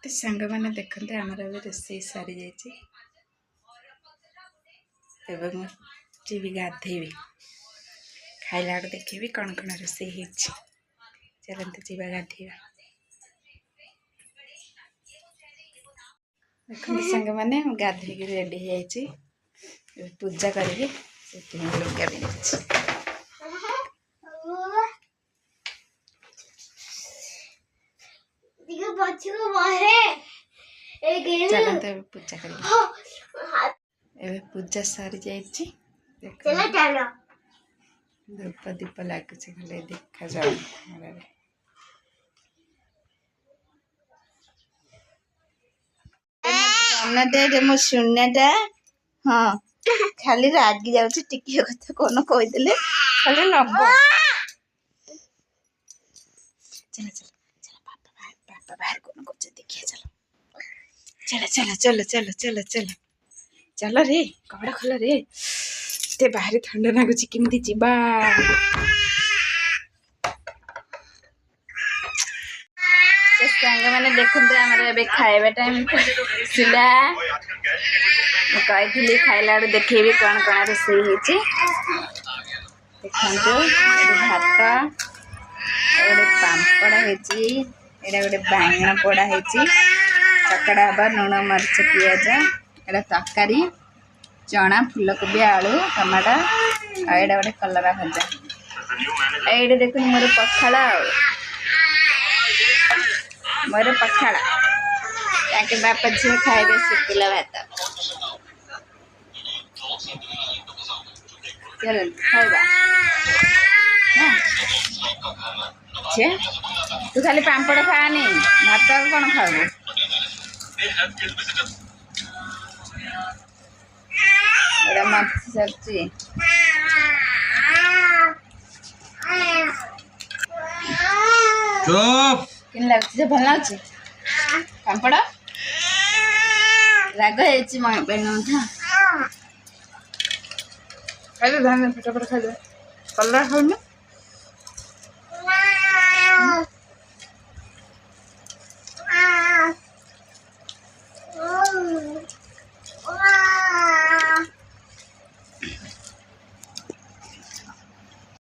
तो सांग मैंने देखते आमर रोसे सारी जाए मुझे भी गाधेबी खाइला देखी कौन कौन रोसे चलते जावा गाधेबा देखते सांग मैंने गाधे रेडी हो पूजा करी लुगा भी चलते पूजा कर पूजा सारी जाइए धूप दीप लगुच खाली देखा जाए मो शून्यटा हाँ खाली रागी जाऊँ टिके कथा कौन कहीदे खाली नब चल चल चल पापा बाहर कौन कर देखिए चलो चलो चलो चलो चलो चलो चलो रे कपड़ा खोल रे ते बाहर ठंडा लगुच केमती जीवा मैंने देखते आमर खाइबा टाइम सिला कही खाइला देखेबी कौन कौन रोसे देखो भात गोटे पापड़ होती गोटे बैंगन पोड़ा चकड़ा हवा लुण मरीच पिज एटा तरकारी चना फूलकोबी आलू टमाटो आड़ा गोटे कलरा भजा ये देख मोर पखाड़ मोर पखाड़ ताकि बापा झील खाइबे शुक्ला भात चल खाइबा तू खाली पापड़ खानी भात कौन खाऊ मत सब्जी किन लगुच भल लगुच पापड़ राग है खाई धान फटाफट खाई कलर खाऊ